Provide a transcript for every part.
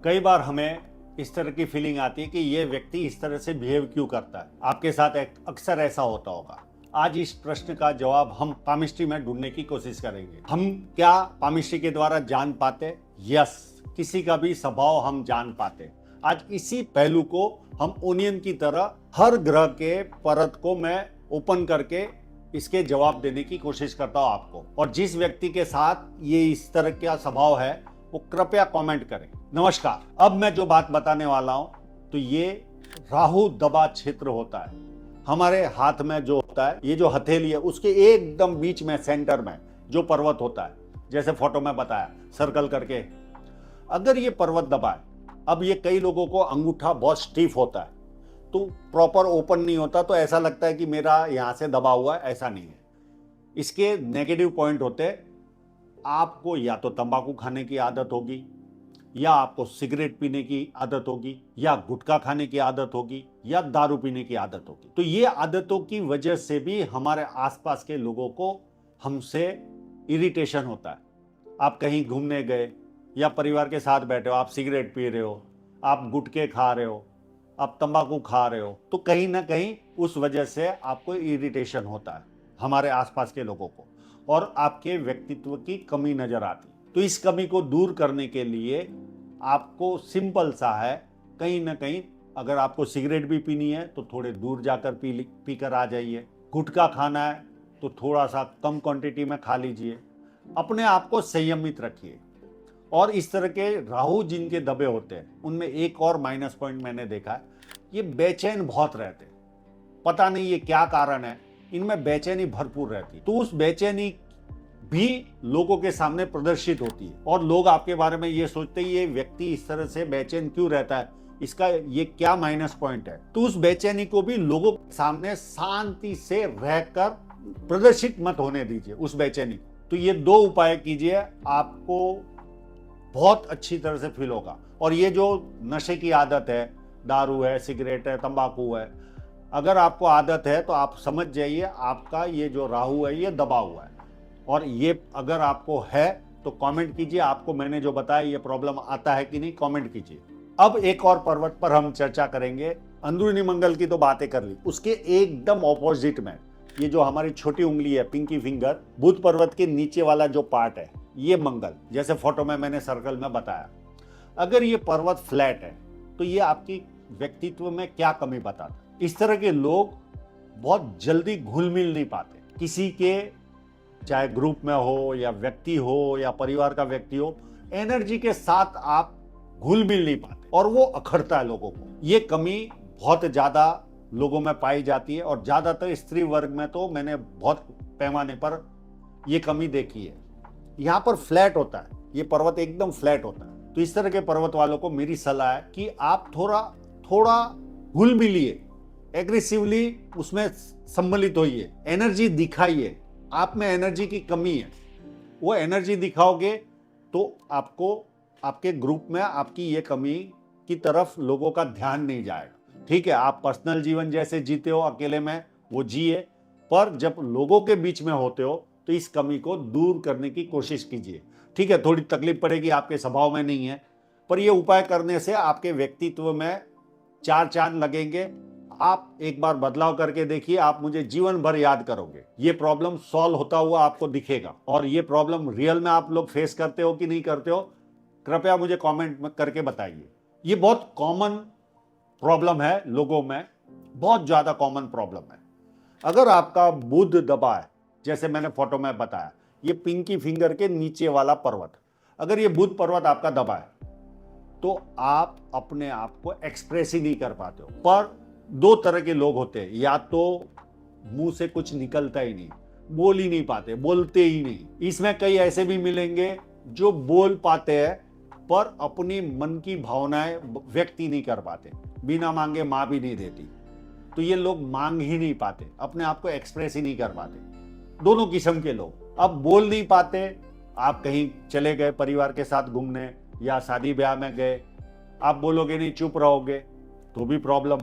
कई बार हमें इस तरह की फीलिंग आती है कि ये व्यक्ति इस तरह से बिहेव क्यों करता है। आपके साथ अक्सर ऐसा होता होगा। आज इस प्रश्न का जवाब हम पामिस्ट्री में ढूंढने की कोशिश करेंगे। हम क्या पामिस्ट्री के द्वारा जान पाते? यस, किसी का भी स्वभाव हम जान पाते। आज इसी पहलू को हम ओनियन की तरह हर ग्रह के परत को मैं ओपन करके इसके जवाब देने की कोशिश करता हूं आपको। और जिस व्यक्ति के साथ ये इस तरह का स्वभाव है वो कृपया कमेंट करें। नमस्कार, अब मैं जो बात बताने वाला हूं तो ये राहु दबा क्षेत्र होता है। हमारे हाथ में जो होता है, ये जो हथेली है उसके एकदम बीच में सेंटर में जो पर्वत होता है, जैसे फोटो में बताया सर्कल करके, अगर ये पर्वत दबाए, अब ये कई लोगों को अंगूठा बहुत स्टीफ होता है तो प्रॉपर ओपन नहीं होता, तो ऐसा लगता है कि मेरा यहाँ से दबा हुआ है। ऐसा नहीं है। इसके नेगेटिव पॉइंट होते हैं, आपको या तो तंबाकू खाने की आदत होगी, या आपको सिगरेट पीने की आदत होगी, या गुटखा खाने की आदत होगी, या दारू पीने की आदत होगी। तो ये आदतों की वजह से भी हमारे आसपास के लोगों को हमसे इरिटेशन होता है। आप कहीं घूमने गए या परिवार के साथ बैठे हो, आप सिगरेट पी रहे हो, आप गुटखे खा रहे हो, आप तंबाकू खा रहे हो, तो कहीं ना कहीं उस वजह से आपको इरिटेशन होता है हमारे आसपास के लोगों को, और आपके व्यक्तित्व की कमी नजर आती। तो इस कमी को दूर करने के लिए आपको सिंपल सा है, कहीं ना कहीं अगर आपको सिगरेट भी पीनी है तो थोड़े दूर जाकर पी कर आ जाइए। गुटखा खाना है तो थोड़ा सा कम क्वांटिटी में खा लीजिए। अपने आप को संयमित रखिए। और इस तरह के राहु जिनके दबे होते हैं उनमें एक और माइनस पॉइंट मैंने देखा है, ये बेचैन बहुत रहते हैं। पता नहीं ये क्या कारण है, इनमें बेचैनी भरपूर रहती है। तो उस बेचैनी भी लोगों के सामने प्रदर्शित होती है और लोग आपके बारे में ये सोचते हैं ये व्यक्ति इस तरह से बेचैन क्यों रहता है, इसका ये क्या माइनस पॉइंट है। तो उस बेचैनी को भी लोगों के सामने शांति से रहकर प्रदर्शित मत होने दीजिए उस बेचैनी। तो ये दो उपाय कीजिए, आपको बहुत अच्छी तरह से फील होगा। और ये जो नशे की आदत है, दारू है, सिगरेट है, तंबाकू है, अगर आपको आदत है तो आप समझ जाइए आपका ये जो राहु है ये दबा हुआ है। और ये अगर आपको है तो कमेंट कीजिए, आपको मैंने जो बताया ये प्रॉब्लम आता है कि नहीं, कमेंट कीजिए। अब एक और पर्वत पर हम चर्चा करेंगे। अंदरूनी मंगल की तो बातें कर ली, उसके एकदम ऑपोजिट में ये जो हमारी छोटी उंगली है, पिंकी फिंगर, बुध पर्वत के नीचे वाला जो पार्ट है, ये मंगल, जैसे फोटो में मैंने सर्कल में बताया। अगर ये पर्वत फ्लैट है तो ये आपकी व्यक्तित्व में क्या कमी बताता है। इस तरह के लोग बहुत जल्दी घुल मिल नहीं पाते किसी के, चाहे ग्रुप में हो या व्यक्ति हो या परिवार का व्यक्ति हो, एनर्जी के साथ आप घुल मिल नहीं पाते और वो अखरता है लोगों को। ये कमी बहुत ज्यादा लोगों में पाई जाती है और ज्यादातर स्त्री वर्ग में तो मैंने बहुत पैमाने पर ये कमी देखी है। यहाँ पर फ्लैट होता है, ये पर्वत एकदम फ्लैट होता है। तो इस तरह के पर्वत वालों को मेरी सलाह है कि आप थोड़ा घुल मिलिए, एग्रेसिवली उसमें सम्मिलित होइए, एनर्जी दिखाइए। आप में एनर्जी की कमी है, वो एनर्जी दिखाओगे तो आपको आपके ग्रुप में आपकी ये कमी की तरफ लोगों का ध्यान नहीं जाएगा। ठीक है, आप पर्सनल जीवन जैसे जीते हो अकेले में वो जिए, पर जब लोगों के बीच में होते हो तो इस कमी को दूर करने की कोशिश कीजिए। ठीक है, थोड़ी तकलीफ पड़ेगी, आपके स्वभाव में नहीं है, पर ये उपाय करने से आपके व्यक्तित्व में चार चांद लगेंगे। आप एक बार बदलाव करके देखिए, आप मुझे जीवन भर याद करोगे। ये प्रॉब्लम सॉल्व होता हुआ आपको दिखेगा। और ये प्रॉब्लम रियल में आप लोग फेस करते हो कि नहीं करते हो, कृपया मुझे कमेंट करके बताइए। ये बहुत कॉमन प्रॉब्लम है लोगों में, बहुत ज्यादा कॉमन प्रॉब्लम है। अगर आपका बुध दबा है, जैसे मैंने फोटो में बताया, ये पिंकी फिंगर के नीचे वाला पर्वत, अगर ये बुध पर्वत आपका दबा है तो आप अपने आप को एक्सप्रेस ही नहीं कर पाते हो। पर दो तरह के लोग होते हैं, या तो मुंह से कुछ निकलता ही नहीं, बोल ही नहीं पाते, बोलते ही नहीं। इसमें कई ऐसे भी मिलेंगे जो बोल पाते हैं पर अपनी मन की भावनाएं व्यक्त ही नहीं कर पाते, बिना मांगे मां भी नहीं देती। तो ये लोग मांग ही नहीं पाते, अपने आप को एक्सप्रेस ही नहीं कर पाते। दोनों किस्म के लोग। अब बोल नहीं पाते, आप कहीं चले गए परिवार के साथ घूमने या शादी ब्याह में गए, आप बोलोगे नहीं, चुप रहोगे तो भी प्रॉब्लम।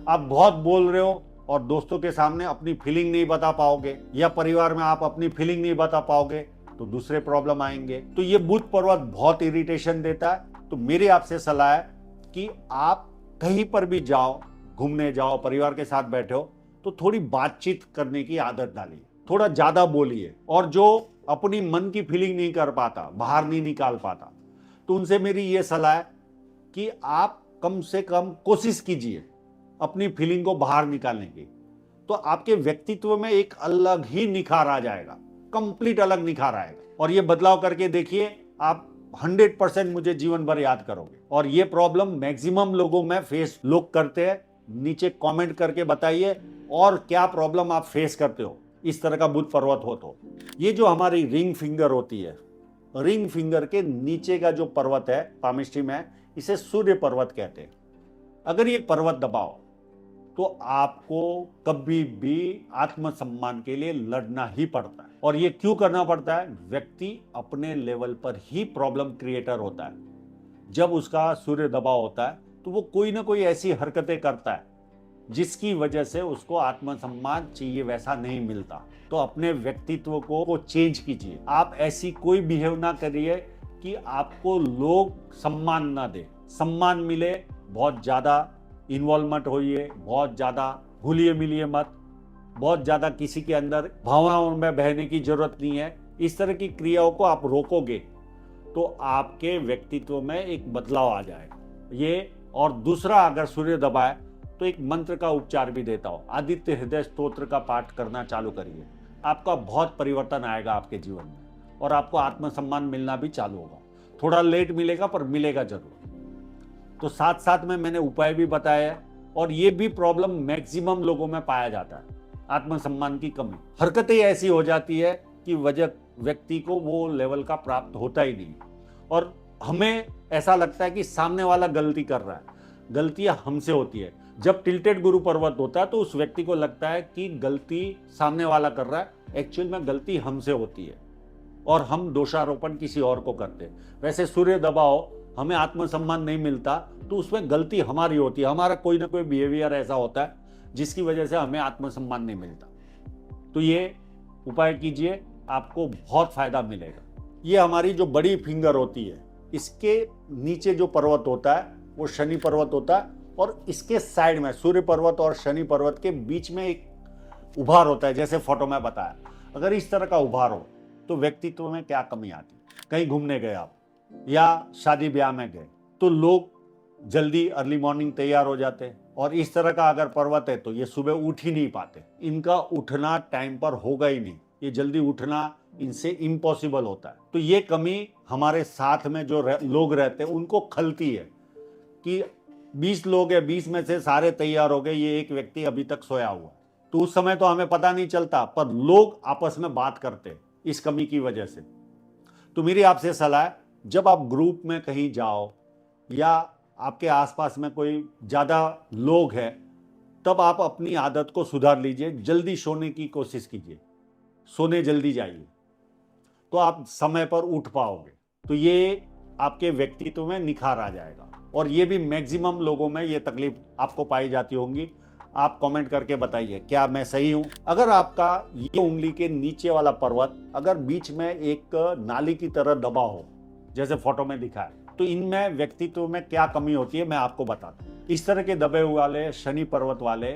आप बहुत बोल रहे हो और दोस्तों के सामने अपनी फीलिंग नहीं बता पाओगे, या परिवार में आप अपनी फीलिंग नहीं बता पाओगे तो दूसरे प्रॉब्लम आएंगे। तो ये बुध पर्वत बहुत इरिटेशन देता है, तो मेरी आपसे सलाह है कि आप कहीं पर भी जाओ, घूमने जाओ, परिवार के साथ बैठे हो, तो थोड़ी बातचीत करने की आदत डालिए, थोड़ा ज्यादा बोलिए। और जो अपनी मन की फीलिंग नहीं कर पाता, बाहर नहीं निकाल पाता, तो उनसे मेरी ये सलाह है कि आप कम से कम कोशिश कीजिए अपनी फीलिंग को बाहर निकालने की। तो आपके व्यक्तित्व में एक अलग ही निखार आ जाएगा, कंप्लीट अलग निखार आएगा। और ये बदलाव करके देखिए, आप 100% मुझे जीवन भर याद करोगे। और ये प्रॉब्लम मैक्सिमम लोगों में फेस लोग करते हैं। नीचे कमेंट करके बताइए और क्या प्रॉब्लम आप फेस करते हो इस तरह का बुध पर्वत हो तो। ये जो हमारी रिंग फिंगर होती है, रिंग फिंगर के नीचे का जो पर्वत है पामिस्ट्री में, इसे सूर्य पर्वत कहते हैं। अगर ये पर्वत दबाओ तो आपको कभी भी आत्मसम्मान के लिए लड़ना ही पड़ता है। और ये क्यों करना पड़ता है? व्यक्ति अपने लेवल पर ही प्रॉब्लम क्रिएटर होता है। जब उसका सूर्य दबाव होता है तो वो कोई ना कोई ऐसी हरकतें करता है जिसकी वजह से उसको आत्मसम्मान चाहिए वैसा नहीं मिलता। तो अपने व्यक्तित्व को चेंज कीजिए। आप ऐसी कोई बिहेव ना करिए कि आपको लोग सम्मान ना दे। सम्मान मिले, बहुत ज्यादा इन्वॉल्वमेंट होइए, बहुत ज्यादा घुलिए मिलिए मत, बहुत ज्यादा किसी के अंदर भावनाओं में बहने की जरूरत नहीं है। इस तरह की क्रियाओं को आप रोकोगे तो आपके व्यक्तित्व में एक बदलाव आ जाएगा। ये और दूसरा, अगर सूर्य दबाए तो एक मंत्र का उपचार भी देता हूं, आदित्य हृदय स्तोत्र का पाठ करना चालू करिए। आपका बहुत परिवर्तन आएगा आपके जीवन में और आपको आत्मसम्मान मिलना भी चालू होगा। थोड़ा लेट मिलेगा पर मिलेगा जरूर। तो साथ साथ में मैंने उपाय भी बताया है और ये भी प्रॉब्लम मैक्सिमम लोगों में पाया जाता है, आत्मसम्मान की कमी। हरकतें ऐसी हो जाती है कि वजह व्यक्ति को वो लेवल का प्राप्त होता ही नहीं और हमें ऐसा लगता है कि सामने वाला गलती कर रहा है। गलतियां हमसे होती है। जब टिल्टेड गुरु पर्वत होता है तो उस व्यक्ति को लगता है कि गलती सामने वाला कर रहा है, एक्चुअल में गलती हमसे होती है और हम दोषारोपण किसी और को करते हैं। वैसे सूर्य दबाव, हमें आत्मसम्मान नहीं मिलता तो उसमें गलती हमारी होती है। हमारा कोई ना कोई बिहेवियर ऐसा होता है जिसकी वजह से हमें आत्मसम्मान नहीं मिलता। तो ये उपाय कीजिए, आपको बहुत फायदा मिलेगा। ये हमारी जो बड़ी फिंगर होती है, इसके नीचे जो पर्वत होता है वो शनि पर्वत होता है और इसके साइड में सूर्य पर्वत और शनि पर्वत के बीच में एक उभार होता है, जैसे फोटो में बताया। अगर इस तरह का उभार हो तो व्यक्तित्व में क्या कमी आती है? कहीं घूमने गए आप या शादी ब्याह में गए तो लोग जल्दी अर्ली मॉर्निंग तैयार हो जाते हैं और इस तरह का अगर पर्वत है तो ये सुबह उठ ही नहीं पाते। इनका उठना टाइम पर होगा ही नहीं, ये जल्दी उठना इनसे इम्पॉसिबल होता है। तो ये कमी हमारे साथ में जो लोग रहते हैं उनको खलती है कि 20 लोग हैं, 20 में से सारे तैयार हो गए, ये एक व्यक्ति अभी तक सोया हुआ। तो उस समय तो हमें पता नहीं चलता पर लोग आपस में बात करते इस कमी की वजह से। तो मेरी आपसे सलाह है, जब आप ग्रुप में कहीं जाओ या आपके आसपास में कोई ज़्यादा लोग हैं, तब आप अपनी आदत को सुधार लीजिए। जल्दी सोने की कोशिश कीजिए, सोने जल्दी जाइए तो आप समय पर उठ पाओगे। तो ये आपके व्यक्तित्व में निखार आ जाएगा और ये भी मैक्सिमम लोगों में ये तकलीफ आपको पाई जाती होंगी। आप कमेंट करके बताइए क्या मैं सही हूं। अगर आपका ये उंगली के नीचे वाला पर्वत अगर बीच में एक नाली की तरह दबा हो, जैसे फोटो में दिखा है, तो इनमें व्यक्तित्व में क्या कमी होती है मैं आपको बताता हूँ। इस तरह के दबे हुए वाले शनि पर्वत वाले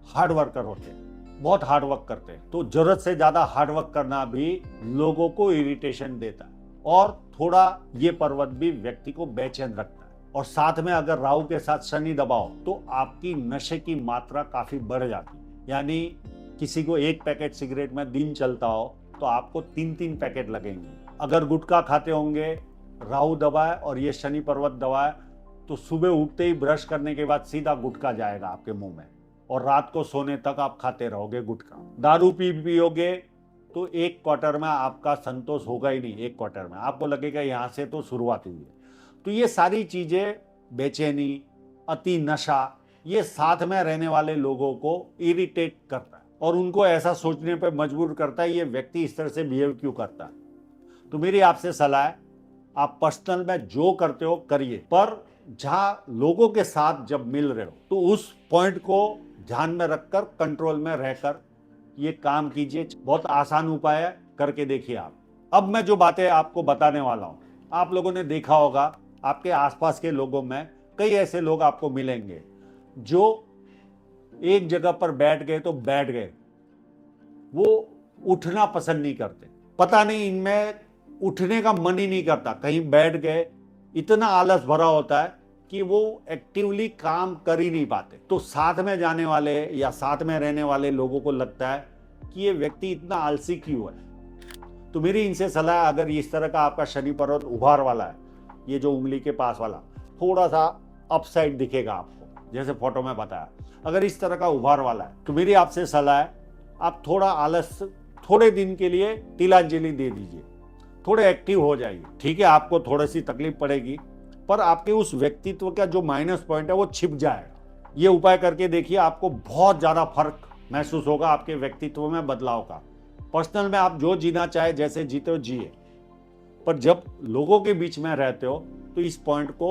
हार्ड वर्कर होते हैं, बहुत हार्ड वर्क करते हैं। तो जरूरत से ज्यादा हार्ड वर्क करना भी लोगों को इरिटेशन देता है और थोड़ा ये पर्वत भी व्यक्ति को बेचैन रखता है। और साथ में अगर राहु के साथ शनि दबाओ तो आपकी नशे की मात्रा काफी बढ़ जाती है। यानी किसी को 1 पैकेट सिगरेट में दिन चलता हो तो आपको 3-3 पैकेट लगेंगे। अगर गुटखा खाते होंगे, राहु दबाए और ये शनि पर्वत दबाए, तो सुबह उठते ही ब्रश करने के बाद सीधा गुटखा जाएगा आपके मुंह में और रात को सोने तक आप खाते रहोगे गुटखा। दारू पियोगे तो 1 क्वार्टर में आपका संतोष होगा ही नहीं। 1 क्वार्टर में आपको लगेगा यहाँ से तो शुरुआत हुई है। तो ये सारी चीजें, बेचैनी, अति नशा, ये साथ में रहने वाले लोगों को इरिटेट करता है और उनको ऐसा सोचने पर मजबूर करता है ये व्यक्ति इस तरह से बिहेव क्यों करता है। तो मेरी आपसे सलाह है, आप पर्सनल में जो करते हो करिए, पर जहां लोगों के साथ जब मिल रहे हो तो उस पॉइंट को ध्यान में रखकर कंट्रोल में रहकर ये काम कीजिए। बहुत आसान उपाय है, करके देखिए आप। अब मैं जो बातें आपको बताने वाला हूं, आप लोगों ने देखा होगा आपके आसपास के लोगों में कई ऐसे लोग आपको मिलेंगे जो एक जगह पर बैठ गए तो बैठ गए, वो उठना पसंद नहीं करते। पता नहीं इनमें उठने का मन ही नहीं करता, कहीं बैठ गए, इतना आलस भरा होता है कि वो एक्टिवली काम कर ही नहीं पाते। तो साथ में जाने वाले या साथ में रहने वाले लोगों को लगता है कि ये व्यक्ति इतना आलसी क्यों है। तो मेरी इनसे सलाह, अगर इस तरह का आपका शनि पर्वत उभार वाला है, ये जो उंगली के पास वाला थोड़ा सा अपसाइड दिखेगा आपको, जैसे फोटो में बताया, अगर इस तरह का उभार वाला है तो मेरी आपसे सलाह है, आप थोड़ा आलस, थोड़े दिन के लिए तिलांजलि दे दीजिए, थोड़े एक्टिव हो जाइए। ठीक है, आपको थोड़ी सी तकलीफ पड़ेगी, पर आपके उस व्यक्तित्व का जो माइनस पॉइंट है वो छिप जाएगा। ये उपाय करके देखिए, आपको बहुत ज़्यादा फर्क महसूस होगा आपके व्यक्तित्व में बदलाव का। पर्सनल में आप जो जीना चाहे, जैसे जीते हो जिए, पर जब लोगों के बीच में रहते हो तो इस पॉइंट को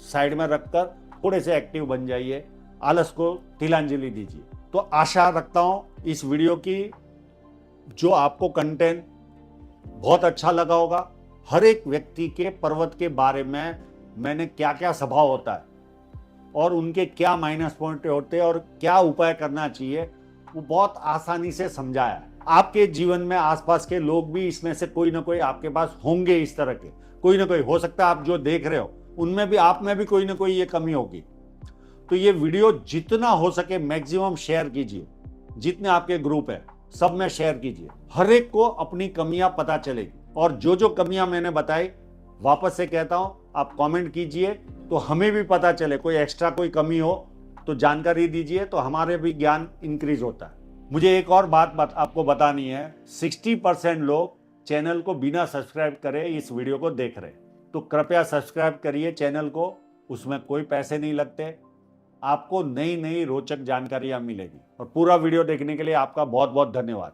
साइड में रखकर थोड़े से एक्टिव बन जाइए, आलस को तिलांजलि दीजिए। तो आशा रखता हूं इस वीडियो की जो आपको कंटेंट बहुत अच्छा लगा होगा। हर एक व्यक्ति के पर्वत के बारे में मैंने क्या क्या स्वभाव होता है और उनके क्या माइनस पॉइंट होते हैं और क्या उपाय करना चाहिए, वो बहुत आसानी से समझाया है। आपके जीवन में आसपास के लोग भी इसमें से कोई ना कोई आपके पास होंगे, इस तरह के कोई ना कोई हो सकता है। आप जो देख रहे हो उनमें भी, आप में भी कोई ना कोई ये कमी होगी। तो ये वीडियो जितना हो सके मैक्सिमम शेयर कीजिए, जितने आपके ग्रुप है सब में शेयर कीजिए। हर एक को अपनी कमियां पता चलेगी, और जो जो कमियां मैंने बताई, वापस से कहता हूं, आप कमेंट कीजिए तो हमें भी पता चले। कोई एक्स्ट्रा कोई कमी हो तो जानकारी दीजिए, तो हमारे भी ज्ञान इंक्रीज होता है। मुझे एक और बात आपको बतानी है, 60% लोग चैनल को बिना सब्सक्राइब करे इस वीडियो को देख रहे हैं। तो कृपया सब्सक्राइब करिए चैनल को, उसमें कोई पैसे नहीं लगते, आपको नई नई रोचक जानकारियां मिलेगी। और पूरा वीडियो देखने के लिए आपका बहुत बहुत धन्यवाद।